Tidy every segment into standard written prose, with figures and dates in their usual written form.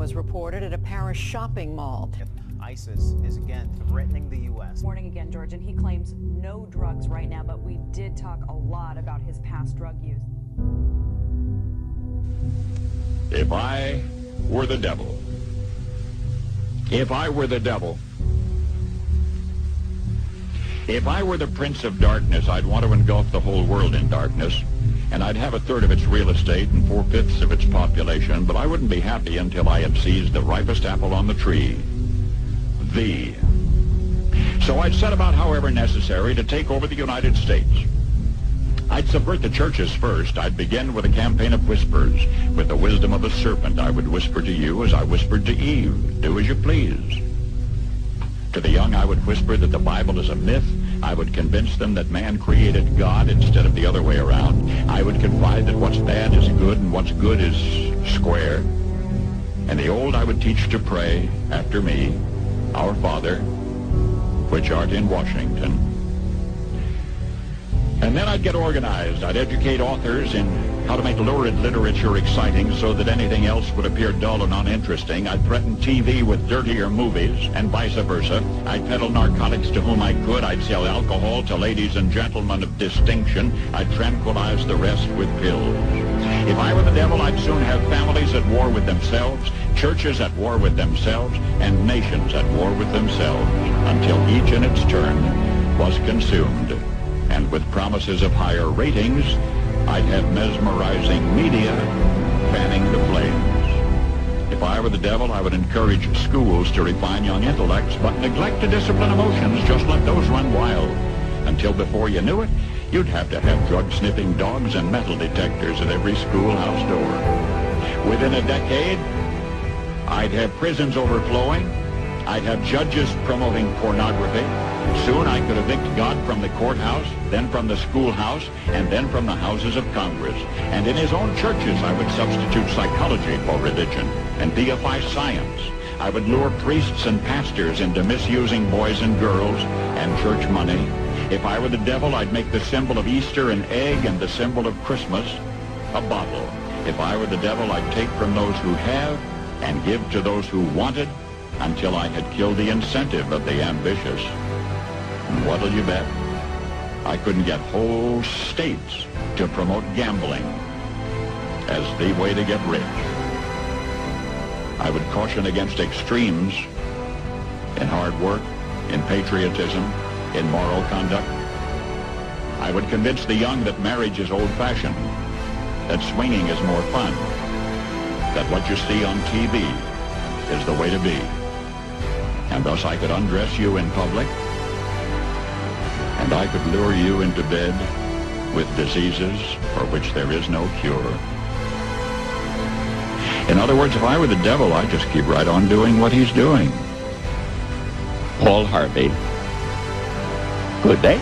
was reported at a Paris shopping mall. ISIS is again threatening the U.S. Morning again, George, and he claims no drugs right now, but we did talk a lot about his past drug use. If I were the devil, if I were the devil, if I were the prince of darkness, I'd want to engulf the whole world in darkness, and I'd have a third of its real estate and 4/5 of its population, but I wouldn't be happy until I had seized the ripest apple on the tree, thee. So I'd set about, however necessary, to take over the United States. I'd subvert the churches first. I'd begin with a campaign of whispers. With the wisdom of a serpent, I would whisper to you as I whispered to Eve, do as you please. To the young, I would whisper that the Bible is a myth. I would convince them that man created God instead of the other way around. I would confide that what's bad is good and what's good is square. And the old I would teach to pray after me, Our Father, which art in Washington. And then I'd get organized. I'd educate authors in how to make lurid literature exciting so that anything else would appear dull and uninteresting. I'd threaten TV with dirtier movies and vice versa. I'd peddle narcotics to whom I could. I'd sell alcohol to ladies and gentlemen of distinction. I'd tranquilize the rest with pills. If I were the devil, I'd soon have families at war with themselves, churches at war with themselves, and nations at war with themselves, until each in its turn was consumed. And with promises of higher ratings, I'd have mesmerizing media fanning the flames. If I were the devil, I would encourage schools to refine young intellects, but neglect to discipline emotions. Just let those run wild. Until before you knew it, you'd have to have drug-sniffing dogs and metal detectors at every schoolhouse door. Within a decade, I'd have prisons overflowing. I'd have judges promoting pornography. Soon I could evict God from the courthouse, then from the schoolhouse, and then from the houses of Congress. And in his own churches, I would substitute psychology for religion and deify science. I would lure priests and pastors into misusing boys and girls and church money. If I were the devil, I'd make the symbol of Easter an egg and the symbol of Christmas a bottle. If I were the devil, I'd take from those who have and give to those who wanted until I had killed the incentive of the ambitious. And what'll you bet? I couldn't get whole states to promote gambling as the way to get rich. I would caution against extremes in hard work, in patriotism, in moral conduct. I would convince the young that marriage is old-fashioned, that swinging is more fun, that what you see on TV is the way to be. And thus I could undress you in public, and I could lure you into bed with diseases for which there is no cure. In other words, if I were the devil, I'd just keep right on doing what he's doing. Paul Harvey. Good day.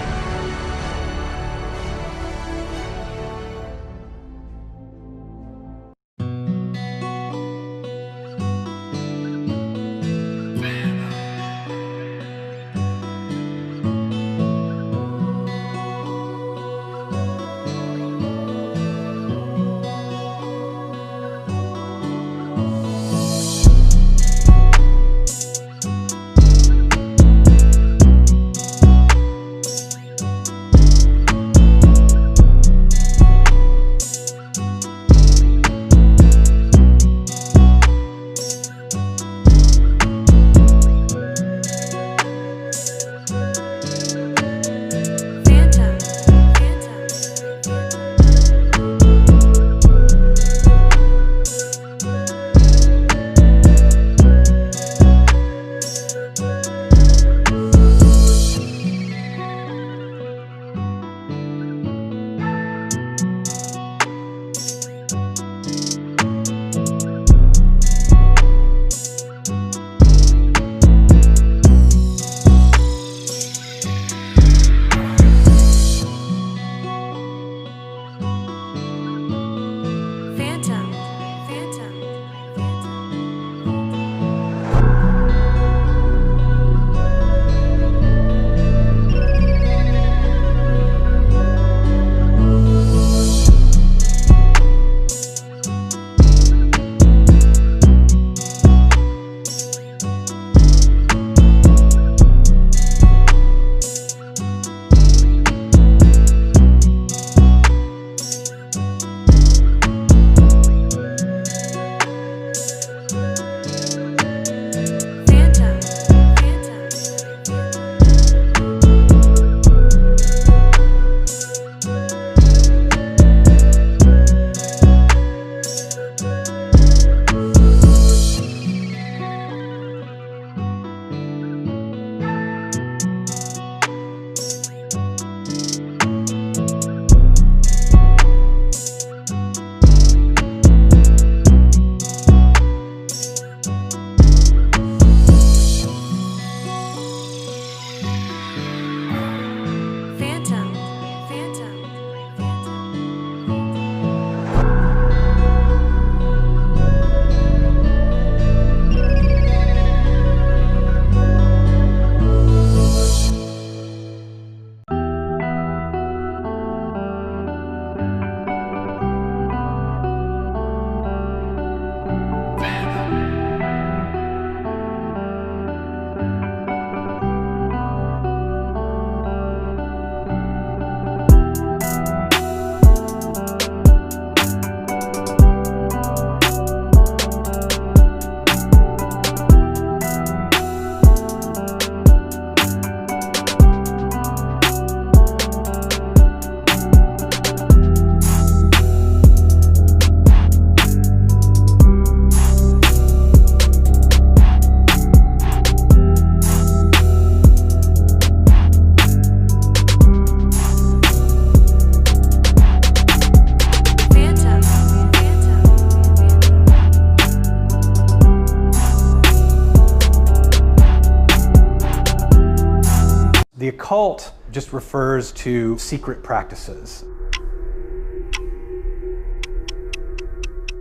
The occult just refers to secret practices.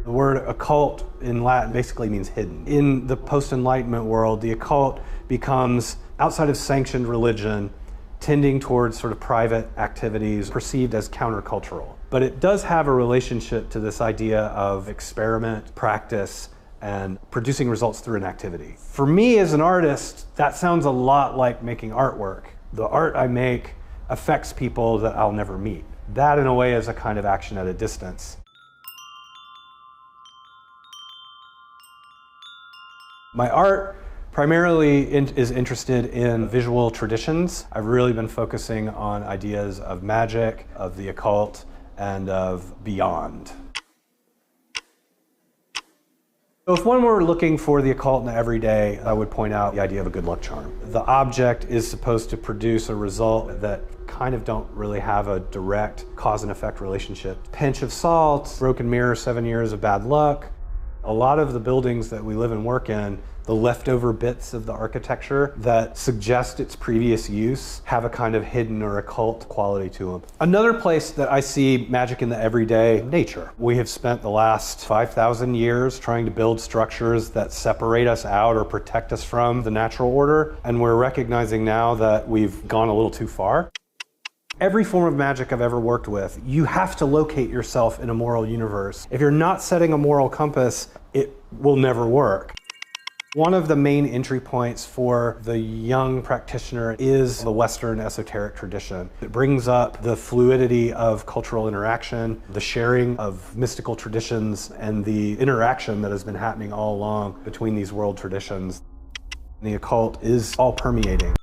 The word occult in Latin basically means hidden. In the post-Enlightenment world, the occult becomes outside of sanctioned religion, tending towards sort of private activities perceived as countercultural. But it does have a relationship to this idea of experiment, practice, and producing results through an activity. For me as an artist, that sounds a lot like making artwork. The art I make affects people that I'll never meet. That in a way is a kind of action at a distance. My art primarily is interested in visual traditions. I've really been focusing on ideas of magic, of the occult, and of beyond. So if one were looking for the occult in the everyday, I would point out the idea of a good luck charm. The object is supposed to produce a result that kind of don't really have a direct cause and effect relationship. Pinch of salt, broken mirror, 7 years of bad luck. A lot of the buildings that we live and work in, the leftover bits of the architecture that suggest its previous use have a kind of hidden or occult quality to them. Another place that I see magic in the everyday, nature. We have spent the last 5,000 years trying to build structures that separate us out or protect us from the natural order, and we're recognizing now that we've gone a little too far. Every form of magic I've ever worked with, you have to locate yourself in a moral universe. If you're not setting a moral compass, it will never work. One of the main entry points for the young practitioner is the Western esoteric tradition. It brings up the fluidity of cultural interaction, the sharing of mystical traditions, and the interaction that has been happening all along between these world traditions. The occult is all permeating.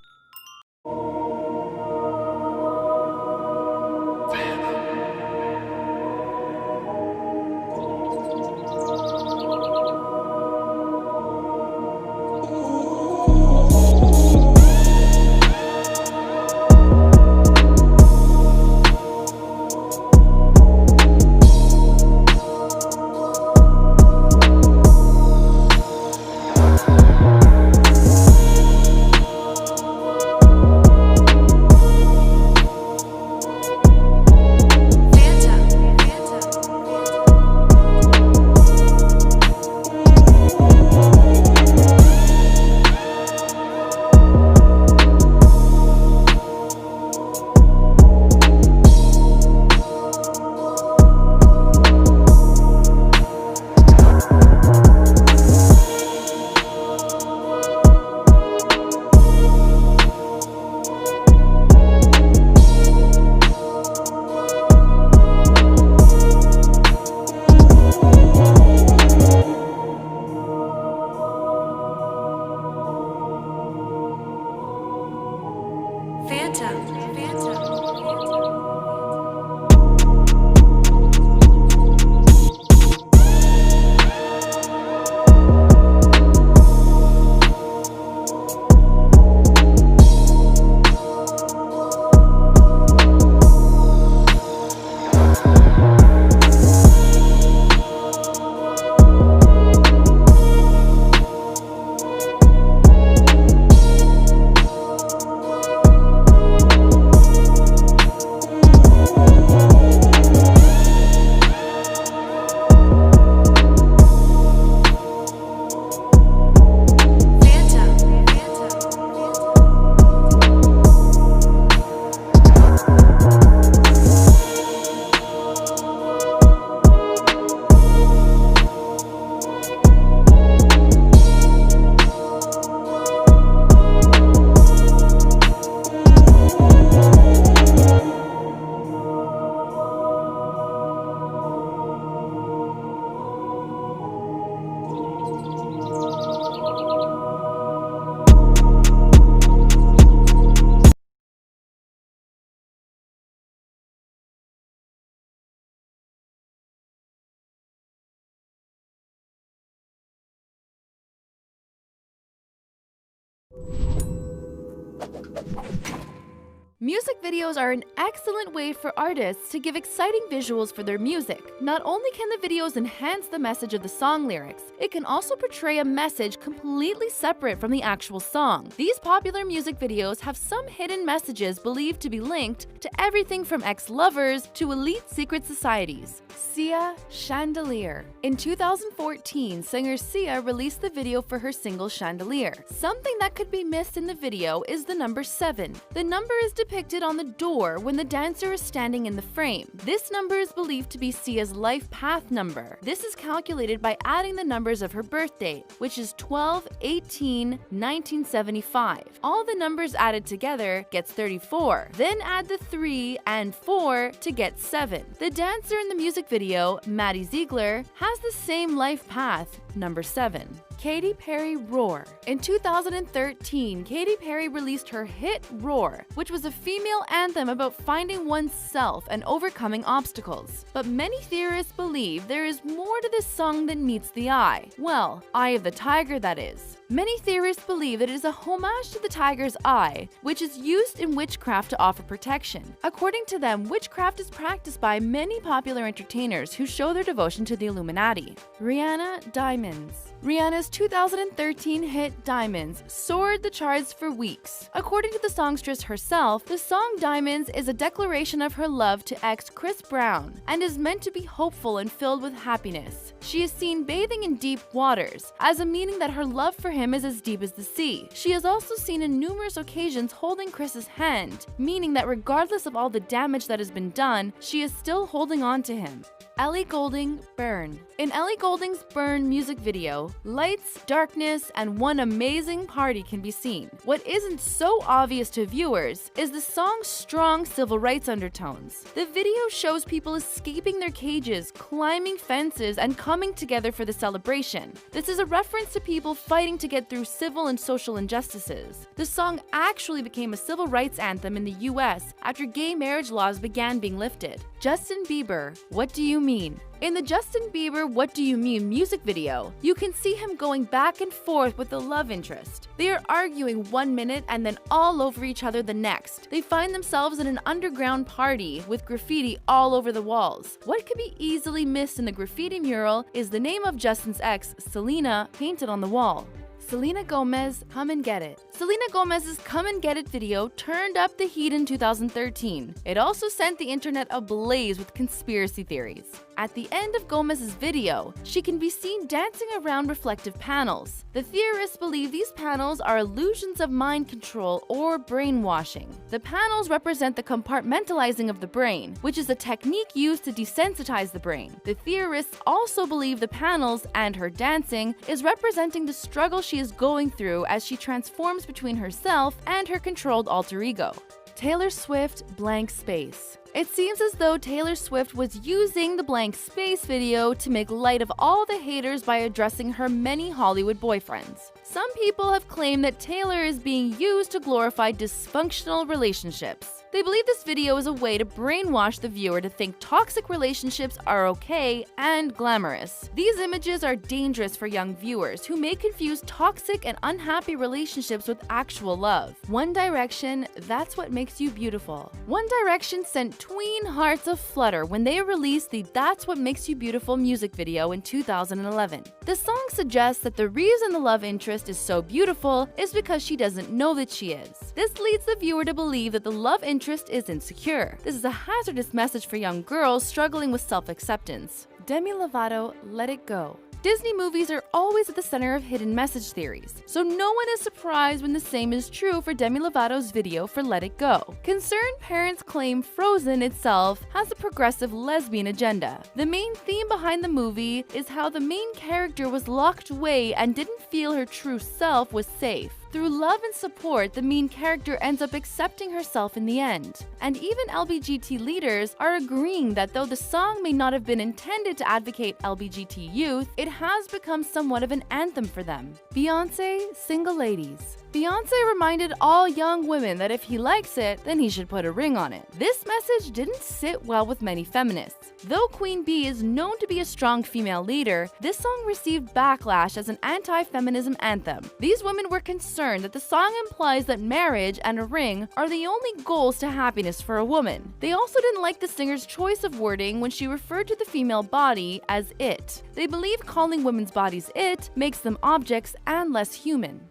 Music videos are an excellent way for artists to give exciting visuals for their music. Not only can the videos enhance the message of the song lyrics, it can also portray a message completely separate from the actual song. These popular music videos have some hidden messages believed to be linked to everything from ex-lovers to elite secret societies. Sia Chandelier. In 2014, singer Sia released the video for her single Chandelier. Something that could be missed in the video is the number 7. The number is depicted on the door when the dancer is standing in the frame. This number is believed to be Sia's life path number. This is calculated by adding the numbers of her birth date, which is 12/18/1975. All the numbers added together gets 34. Then add the 3 and 4 to get 7. The dancer in the music video, Maddie Ziegler, has the same life path, number 7. Katy Perry Roar. In 2013, Katy Perry released her hit Roar, which was a female anthem about finding oneself and overcoming obstacles. But many theorists believe there is more to this song than meets the eye. Well, Eye of the Tiger, that is. Many theorists believe that it is a homage to the tiger's eye, which is used in witchcraft to offer protection. According to them, witchcraft is practiced by many popular entertainers who show their devotion to the Illuminati. Rihanna Diamonds. Rihanna's 2013 hit Diamonds soared the charts for weeks. According to the songstress herself, the song Diamonds is a declaration of her love to ex Chris Brown and is meant to be hopeful and filled with happiness. She is seen bathing in deep waters, as a meaning that her love for him is as deep as the sea. She is also seen in numerous occasions holding Chris's hand, meaning that regardless of all the damage that has been done, she is still holding on to him. Ellie Goulding, Burn. In Ellie Goulding's Burn music video, lights, darkness, and one amazing party can be seen. What isn't so obvious to viewers is the song's strong civil rights undertones. The video shows people escaping their cages, climbing fences, and coming together for the celebration. This is a reference to people fighting to get through civil and social injustices. The song actually became a civil rights anthem in the US after gay marriage laws began being lifted. Justin Bieber, What Do You Mean? In the Justin Bieber What Do You Mean music video, you can see him going back and forth with the love interest. They are arguing 1 minute and then all over each other the next. They find themselves in an underground party with graffiti all over the walls. What could be easily missed in the graffiti mural is the name of Justin's ex, Selena, painted on the wall. Selena Gomez, Come and Get It. Selena Gomez's Come and Get It video turned up the heat in 2013. It also sent the internet ablaze with conspiracy theories. At the end of Gomez's video, she can be seen dancing around reflective panels. The theorists believe these panels are illusions of mind control or brainwashing. The panels represent the compartmentalizing of the brain, which is a technique used to desensitize the brain. The theorists also believe the panels and her dancing is representing the struggle she is going through as she transforms between herself and her controlled alter ego. Taylor Swift, Blank Space. It seems as though Taylor Swift was using the Blank Space video to make light of all the haters by addressing her many Hollywood boyfriends. Some people have claimed that Taylor is being used to glorify dysfunctional relationships. They believe this video is a way to brainwash the viewer to think toxic relationships are okay and glamorous. These images are dangerous for young viewers who may confuse toxic and unhappy relationships with actual love. One Direction, That's What Makes You Beautiful. One Direction sent tween hearts aflutter when they released the That's What Makes You Beautiful music video in 2011. The song suggests that the reason the love interest is so beautiful is because she doesn't know that she is. This leads the viewer to believe that the love interest is insecure. This is a hazardous message for young girls struggling with self-acceptance. Demi Lovato, Let It Go. Disney movies are always at the center of hidden message theories, so no one is surprised when the same is true for Demi Lovato's video for Let It Go. Concerned parents claim Frozen itself has a progressive lesbian agenda. The main theme behind the movie is how the main character was locked away and didn't feel her true self was safe. Through love and support, the main character ends up accepting herself in the end. And even LBGT leaders are agreeing that though the song may not have been intended to advocate LBGT youth, it has become somewhat of an anthem for them. Beyoncé, Single Ladies. Beyonce reminded all young women that if he likes it, then he should put a ring on it. This message didn't sit well with many feminists. Though Queen Bee is known to be a strong female leader, this song received backlash as an anti-feminism anthem. These women were concerned that the song implies that marriage and a ring are the only goals to happiness for a woman. They also didn't like the singer's choice of wording when she referred to the female body as it. They believe calling women's bodies it makes them objects and less human.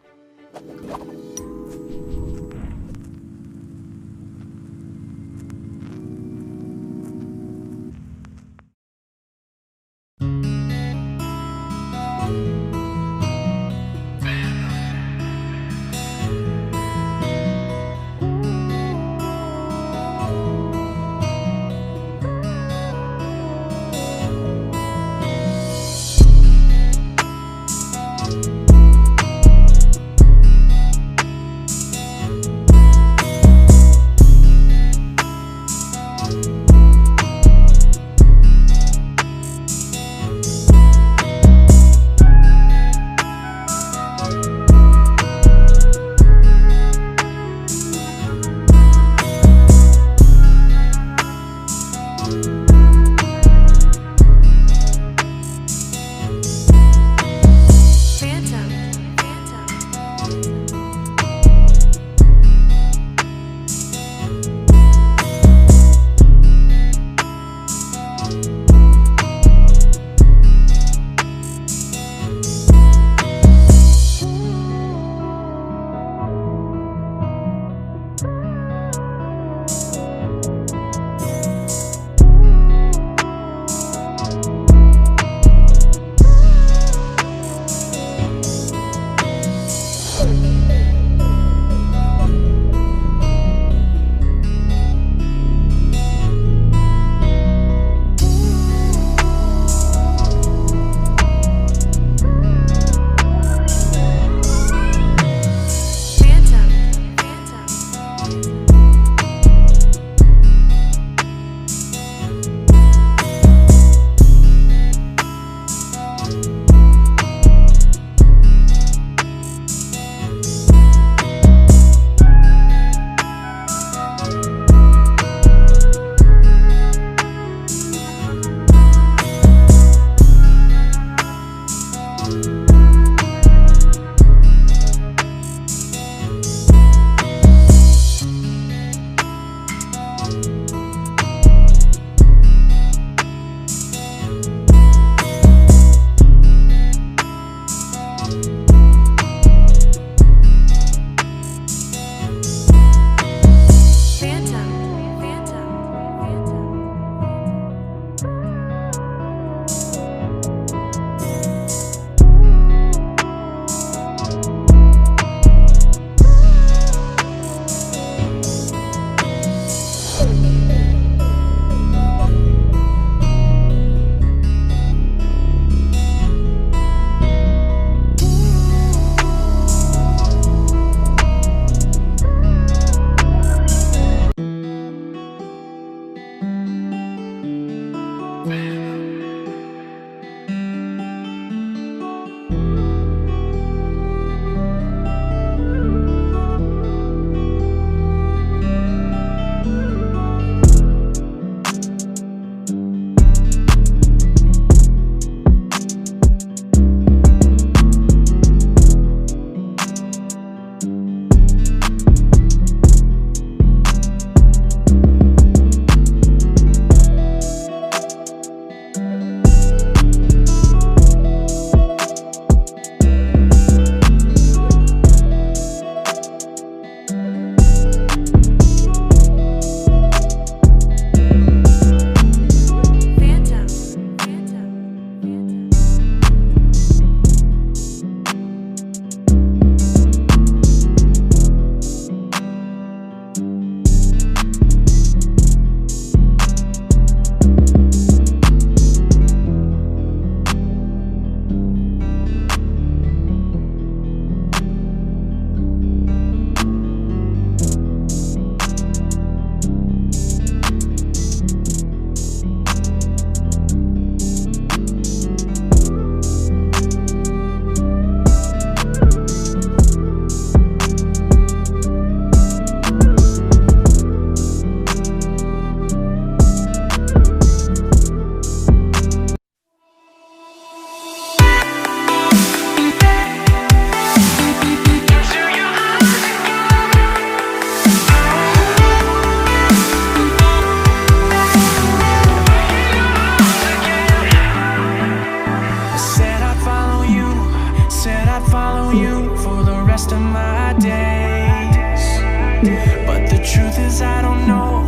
truth is I don't know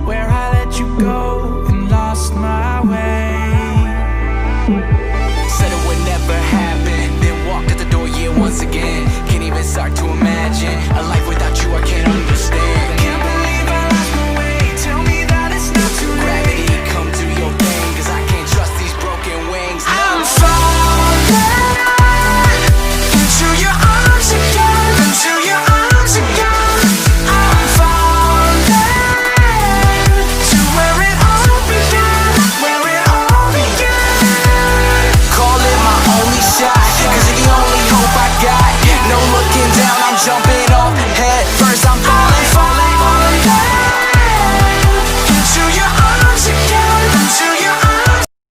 where I let you go and lost my way. Said it would never happen, then walked out the door, yeah, once again. Can't even start to imagine a life